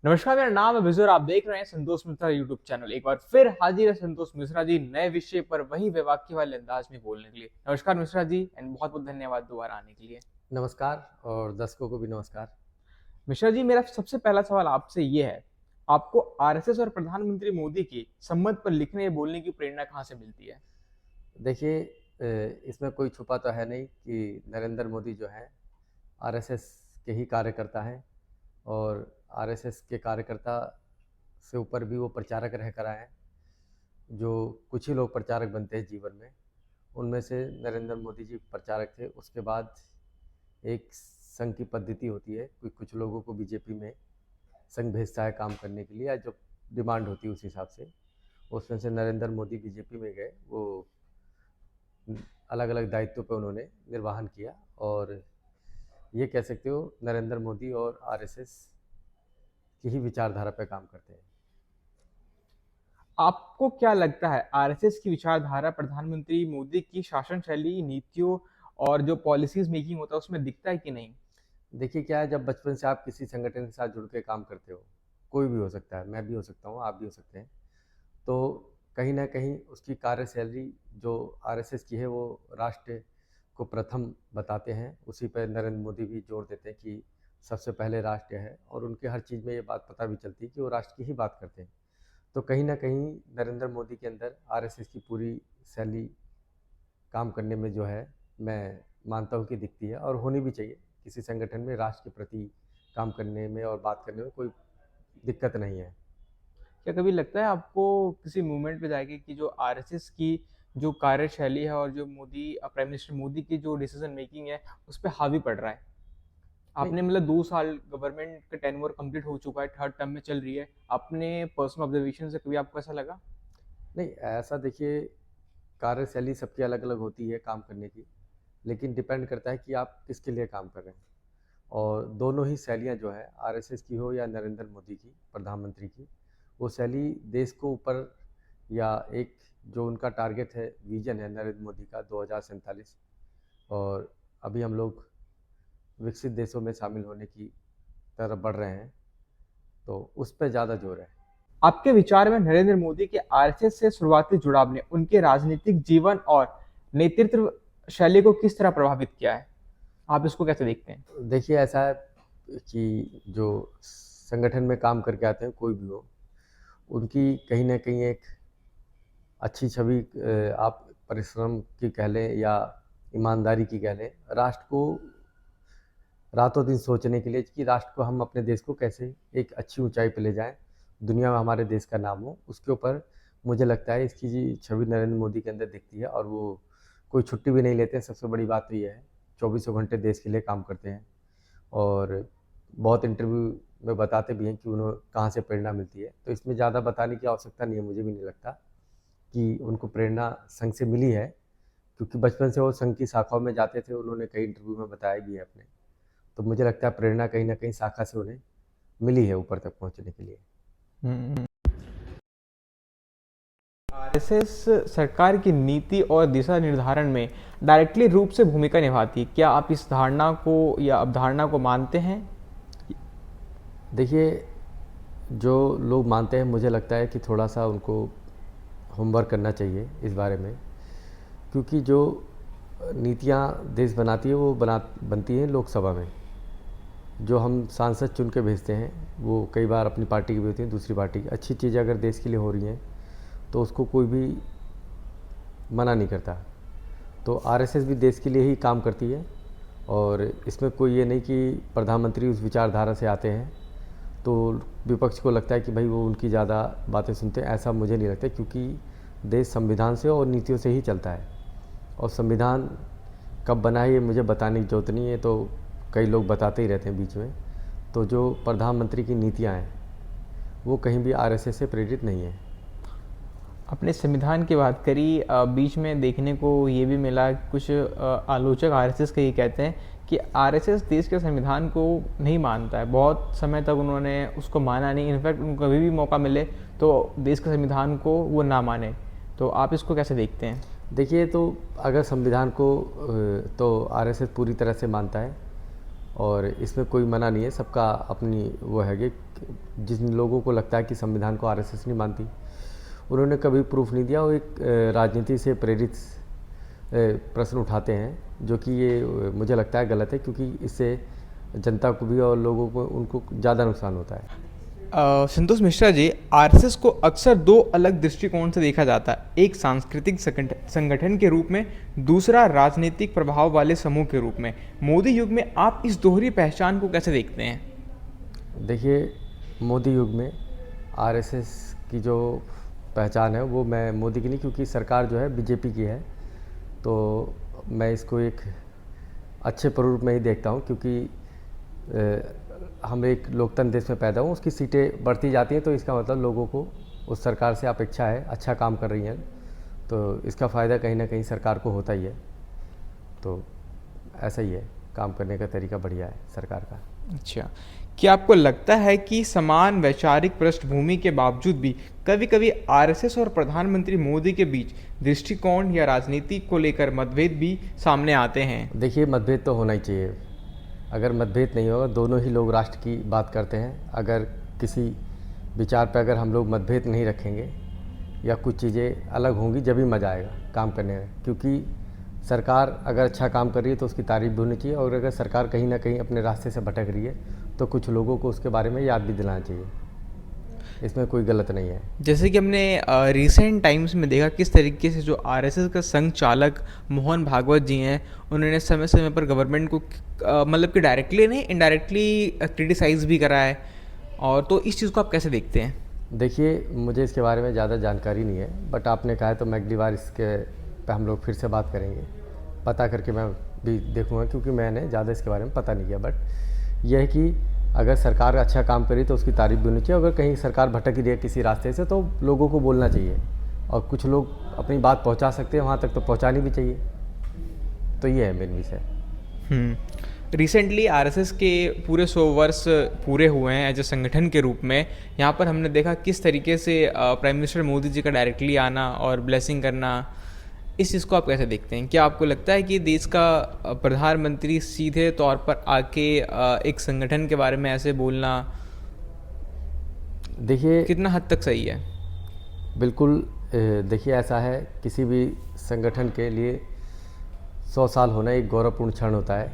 नमस्कार, मेरा नाम है विजय और आप देख रहे हैं संतोष मिश्रा यूट्यूब चैनल। एक बार फिर हाजिर है संतोष मिश्रा जी नए विषय पर वही बेबाकी वाले अंदाज में बोलने के लिए। नमस्कार मिश्रा जी एंड बहुत बहुत धन्यवाद दोबारा आने के लिए। नमस्कार और दर्शकों को भी नमस्कार। मिश्रा जी, मेरा सबसे पहला सवाल आपसे ये है, आपको आरएसएस और प्रधानमंत्री मोदी की संबंध पर लिखने या बोलने की प्रेरणा कहाँ से मिलती है? देखिए, इसमें कोई छुपा तो है नहीं कि नरेंद्र मोदी जो है आरएसएस के ही कार्यकर्ता हैं और आरएसएस के कार्यकर्ता से ऊपर भी वो प्रचारक रह कर आए हैं। जो कुछ ही लोग प्रचारक बनते हैं जीवन में, उनमें से नरेंद्र मोदी जी प्रचारक थे। उसके बाद एक संघ की पद्धति होती है, कुछ लोगों को बीजेपी में संघ भेजता है काम करने के लिए, या जो डिमांड होती है उस हिसाब से। उसमें से नरेंद्र मोदी बीजेपी में गए। वो अलग अलग दायित्वों पे उन्होंने निर्वहन किया और ये कह सकते हो नरेंद्र मोदी और आरएसएस की ही विचारधारा पे काम करते हैं। आपको क्या लगता है आरएसएस की विचारधारा प्रधानमंत्री मोदी की शासन शैली, नीतियों और जो पॉलिसीज मेकिंग होता है उसमें दिखता है कि नहीं? देखिए, क्या है, जब बचपन से आप किसी संगठन के साथ जुड़ के काम करते हो, कोई भी हो सकता है, मैं भी हो सकता हूँ, आप भी हो सकते हैं, तो कहीं ना कहीं उसकी कार्यशैली जो आरएसएस की है वो राष्ट्र को प्रथम बताते हैं। उसी पर नरेंद्र मोदी भी जोर देते हैं कि सबसे पहले राष्ट्र है, और उनके हर चीज़ में ये बात पता भी चलती है कि वो राष्ट्र की ही बात करते हैं। तो कहीं ना कहीं नरेंद्र मोदी के अंदर आरएसएस की पूरी शैली काम करने में जो है, मैं मानता हूँ कि दिखती है, और होनी भी चाहिए। किसी संगठन में राष्ट्र के प्रति काम करने में और बात करने में कोई दिक्कत नहीं है। क्या कभी लगता है आपको किसी मूवमेंट पे जाके कि जो आरएसएस की जो कार्यशैली है और जो मोदी प्राइम मिनिस्टर मोदी की जो डिसीजन मेकिंग है उस पे हावी पड़ रहा है? नहीं, आपने मतलब 2 साल गवर्नमेंट का टेन्योर कंप्लीट हो चुका है, थर्ड टर्म में चल रही है, अपने पर्सनल ऑब्जर्वेशन से कभी आपको ऐसा लगा? नहीं, ऐसा देखिए, कार्यशैली सबकी अलग अलग होती है काम करने की, लेकिन डिपेंड करता है कि आप किसके लिए काम कर रहे हैं। और दोनों ही शैलियाँ जो है, आरएसएस की हो या नरेंद्र मोदी की, प्रधानमंत्री की, वो शैली देश को ऊपर, या एक जो उनका टारगेट है, विजन है नरेंद्र मोदी का 2047, और अभी हम लोग विकसित देशों में शामिल होने की तरफ बढ़ रहे हैं, तो उस पर ज़्यादा जोर है। आपके विचार में नरेंद्र मोदी के आरएसएस से शुरुआती जुड़ाव ने उनके राजनीतिक जीवन और नेतृत्व शैली को किस तरह प्रभावित किया है? आप इसको कैसे देखते हैं? देखिए, ऐसा है कि जो संगठन में काम करके आते हैं, कोई भी हो, उनकी कहीं ना कहीं एक अच्छी छवि, आप परिश्रम की कह लें या ईमानदारी की कह लें, राष्ट्र को रातों दिन सोचने के लिए कि राष्ट्र को, हम अपने देश को कैसे एक अच्छी ऊंचाई पे ले जाएं, दुनिया में हमारे देश का नाम हो, उसके ऊपर मुझे लगता है इसकी जी छवि नरेंद्र मोदी के अंदर दिखती है। और वो कोई छुट्टी भी नहीं लेते हैं। सबसे बड़ी बात तो ये है, चौबीसों घंटे देश के लिए काम करते हैं। और बहुत इंटरव्यू में बताते भी हैं कि उन्हें कहाँ से प्रेरणा मिलती है। तो इसमें ज़्यादा बताने की आवश्यकता नहीं है, मुझे भी नहीं लगता कि उनको प्रेरणा संघ से मिली है, क्योंकि बचपन से वो संघ की शाखाओं में जाते थे। उन्होंने कई इंटरव्यू में बताया भी है अपने। तो मुझे लगता है प्रेरणा कहीं ना कहीं शाखा से उन्हें मिली है ऊपर तक पहुंचने के लिए। हम्म। आरएसएस सरकार की नीति और दिशा निर्धारण में डायरेक्टली रूप से भूमिका निभाती है, क्या आप इस धारणा को या अवधारणा को मानते हैं? देखिए, जो लोग मानते हैं, मुझे लगता है कि थोड़ा सा उनको होमवर्क करना चाहिए इस बारे में, क्योंकि जो नीतियाँ देश बनाती है वो बनती हैं लोकसभा में। जो हम सांसद चुन के भेजते हैं, वो कई बार अपनी पार्टी की भी होती हैं, दूसरी पार्टी की। अच्छी चीज़ें अगर देश के लिए हो रही हैं तो उसको कोई भी मना नहीं करता। तो आरएसएस भी देश के लिए ही काम करती है, और इसमें कोई ये नहीं कि प्रधानमंत्री उस विचारधारा से आते हैं तो विपक्ष को लगता है कि भाई वो उनकी ज़्यादा बातें सुनते हैं। ऐसा मुझे नहीं लगता, क्योंकि देश संविधान से और नीतियों से ही चलता है। और संविधान कब बना है ये मुझे बताने की ज़रूरत नहीं है, तो कई लोग बताते ही रहते हैं बीच में। तो जो प्रधानमंत्री की नीतियाँ हैं वो कहीं भी आरएसएस से प्रेरित नहीं है। अपने संविधान की बात करी, बीच में देखने को ये भी मिला, कुछ आलोचक आरएसएस के ये कहते हैं कि आरएसएस देश के संविधान को नहीं मानता है। बहुत समय तक उन्होंने उसको माना नहीं, इनफैक्ट उनको कभी भी मौका मिले तो देश के संविधान को वो ना माने। तो आप इसको कैसे देखते हैं? देखिए, तो अगर संविधान को तो आरएसएस पूरी तरह से मानता है, और इसमें कोई मना नहीं है, सबका अपनी वो है कि जिन लोगों को लगता है कि संविधान को आरएसएस नहीं मानती, उन्होंने कभी प्रूफ नहीं दिया। वो एक राजनीति से प्रेरित प्रश्न उठाते हैं, जो कि ये मुझे लगता है गलत है, क्योंकि इससे जनता को भी और लोगों को उनको ज़्यादा नुकसान होता है। संतोष मिश्रा जी, आरएसएस को अक्सर दो अलग दृष्टिकोण से देखा जाता है, एक सांस्कृतिक संगठन के रूप में, दूसरा राजनीतिक प्रभाव वाले समूह के रूप में। मोदी युग में आप इस दोहरी पहचान को कैसे देखते हैं? देखिए, मोदी युग में आरएसएस की जो पहचान है वो मैं मोदी की नहीं, क्योंकि सरकार जो है बीजेपी की है, तो मैं इसको एक अच्छे प्रारूप में ही देखता हूँ, क्योंकि हम एक लोकतंत्र देश में पैदा हुए, उसकी सीटें बढ़ती जाती हैं, तो इसका मतलब लोगों को उस सरकार से अपेक्षा है, अच्छा काम कर रही हैं, तो इसका फ़ायदा कहीं ना कहीं सरकार को होता ही है। तो ऐसा ही है, काम करने का तरीका बढ़िया है सरकार का। अच्छा, क्या आपको लगता है कि समान वैचारिक पृष्ठभूमि के बावजूद भी कभी कभी आरएसएस और प्रधानमंत्री मोदी के बीच दृष्टिकोण या राजनीति को लेकर मतभेद भी सामने आते हैं? देखिए, मतभेद तो होना ही चाहिए। अगर मतभेद नहीं होगा, दोनों ही लोग राष्ट्र की बात करते हैं, अगर किसी विचार पर अगर हम लोग मतभेद नहीं रखेंगे या कुछ चीज़ें अलग होंगी, जब भी मज़ा आएगा काम करने में। क्योंकि सरकार अगर अच्छा काम कर रही है तो उसकी तारीफ भी होनी चाहिए, और अगर सरकार कहीं ना कहीं अपने रास्ते से भटक रही है तो कुछ लोगों को उसके बारे में याद भी दिलाना चाहिए। इसमें कोई गलत नहीं है। जैसे कि हमने रिसेंट टाइम्स में देखा किस तरीके से जो आरएसएस का संघ चालक मोहन भागवत जी हैं, उन्होंने समय समय पर गवर्नमेंट को मतलब कि डायरेक्टली नहीं इनडायरेक्टली क्रिटिसाइज भी करा है। और तो इस चीज़ को आप कैसे देखते हैं? देखिए, मुझे इसके बारे में ज़्यादा जानकारी नहीं है, बट आपने कहा है तो मैं अगली बार इसके पे हम लोग फिर से बात करेंगे, पता करके मैं भी देखूँगा, क्योंकि मैंने ज़्यादा इसके बारे में पता नहीं किया। बट यह है कि अगर सरकार अच्छा काम करी तो उसकी तारीफ भी होनी चाहिए, अगर कहीं सरकार भटक रही है किसी रास्ते से तो लोगों को बोलना चाहिए, और कुछ लोग अपनी बात पहुंचा सकते हैं वहां तक तो पहुंचानी भी चाहिए। तो ये है मेन विषय। रिसेंटली आरएसएस के पूरे 100 वर्ष पूरे हुए हैं एज ए संगठन के रूप में। यहाँ पर हमने देखा किस तरीके से प्राइम मिनिस्टर मोदी जी का डायरेक्टली आना और ब्लेसिंग करना, इस चीज़ को आप कैसे देखते हैं? क्या आपको लगता है कि देश का प्रधानमंत्री सीधे तौर पर आके एक संगठन के बारे में ऐसे बोलना देखिए कितना हद तक सही है? बिल्कुल। देखिए, ऐसा है, किसी भी संगठन के लिए 100 साल होना एक गौरवपूर्ण क्षण होता है,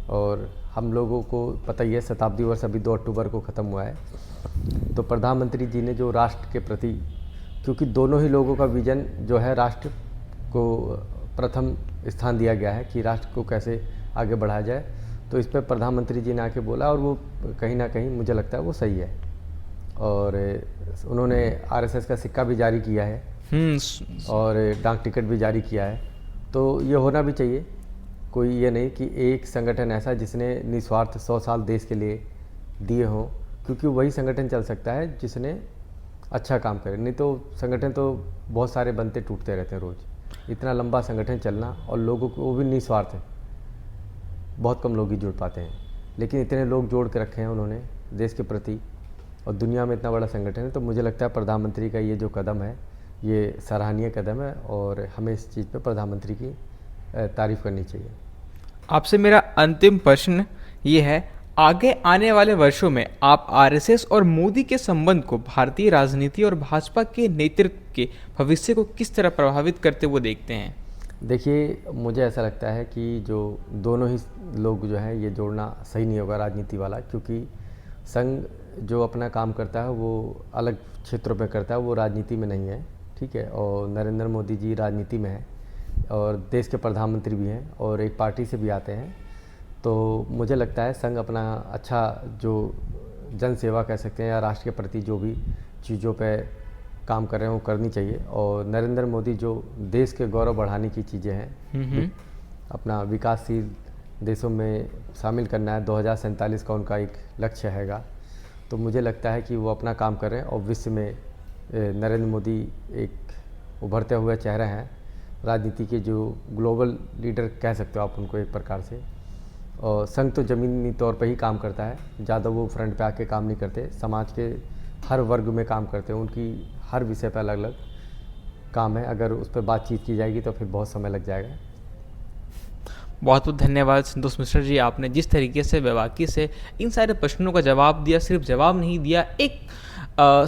और हम लोगों को पता ही है शताब्दी वर्ष अभी 2 अक्टूबर को ख़त्म हुआ है। तो प्रधानमंत्री जी ने जो राष्ट्र के प्रति, क्योंकि दोनों ही लोगों का विजन जो है राष्ट्र को प्रथम स्थान दिया गया है कि राष्ट्र को कैसे आगे बढ़ाया जाए, तो इस पर प्रधानमंत्री जी ने आके बोला, और वो कहीं ना कहीं मुझे लगता है वो सही है। और उन्होंने आरएसएस का सिक्का भी जारी किया है और डाक टिकट भी जारी किया है, तो ये होना भी चाहिए। कोई ये नहीं कि एक संगठन ऐसा जिसने निस्वार्थ 100 साल देश के लिए दिए हों, क्योंकि वही संगठन चल सकता है जिसने अच्छा काम करे, नहीं तो संगठन तो बहुत सारे बनते टूटते रहते हैं रोज़। इतना लंबा संगठन चलना, और लोगों को वो भी निस्वार्थ है, बहुत कम लोग ही जुड़ पाते हैं, लेकिन इतने लोग जोड़ के रखे हैं उन्होंने देश के प्रति, और दुनिया में इतना बड़ा संगठन है। तो मुझे लगता है प्रधानमंत्री का ये जो कदम है ये सराहनीय कदम है, और हमें इस चीज़ पे प्रधानमंत्री की तारीफ़ करनी चाहिए। आपसे मेरा अंतिम प्रश्न ये है, आगे आने वाले वर्षों में आप आरएसएस और मोदी के संबंध को भारतीय राजनीति और भाजपा के नेतृत्व के भविष्य को किस तरह प्रभावित करते हुए देखते हैं? देखिए, मुझे ऐसा लगता है कि जो दोनों ही लोग जो हैं ये जोड़ना सही नहीं होगा राजनीति वाला, क्योंकि संघ जो अपना काम करता है वो अलग क्षेत्रों पे करता है, वो राजनीति में नहीं है, ठीक है। और नरेंद्र मोदी जी राजनीति में हैं और देश के प्रधानमंत्री भी हैं और एक पार्टी से भी आते हैं, तो मुझे लगता है संघ अपना अच्छा जो जन सेवा कह सकते हैं या राष्ट्र के प्रति जो भी चीज़ों पे काम कर रहे हैं वो करनी चाहिए। और नरेंद्र मोदी जो देश के गौरव बढ़ाने की चीज़ें हैं, अपना विकासशील देशों में शामिल करना है, 2047 का उनका एक लक्ष्य हैगा, तो मुझे लगता है कि वो अपना काम कर रहे हैं और विश्व में नरेंद्र मोदी एक उभरते हुए चेहरा हैं, राजनीति के जो ग्लोबल लीडर कह सकते हो आप उनको एक प्रकार से। और संघ तो ज़मीनी तौर पे ही काम करता है, ज़्यादा वो फ्रंट पे आके काम नहीं करते, समाज के हर वर्ग में काम करते हैं, उनकी हर विषय पे अलग अलग काम है। अगर उस पर बातचीत की जाएगी तो फिर बहुत समय लग जाएगा। बहुत बहुत धन्यवाद संतोष मिश्रा जी, आपने जिस तरीके से बेबाकी से इन सारे प्रश्नों का जवाब दिया, सिर्फ जवाब नहीं दिया, एक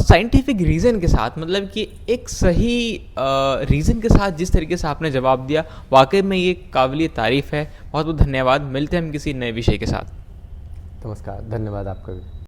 साइंटिफिक रीज़न के साथ, मतलब कि एक सही रीज़न के साथ जिस तरीके से आपने जवाब दिया, वाकई में ये काबिल तारीफ़ है। बहुत बहुत धन्यवाद। मिलते हैं हम किसी नए विषय के साथ। नमस्कार, धन्यवाद आपका भी।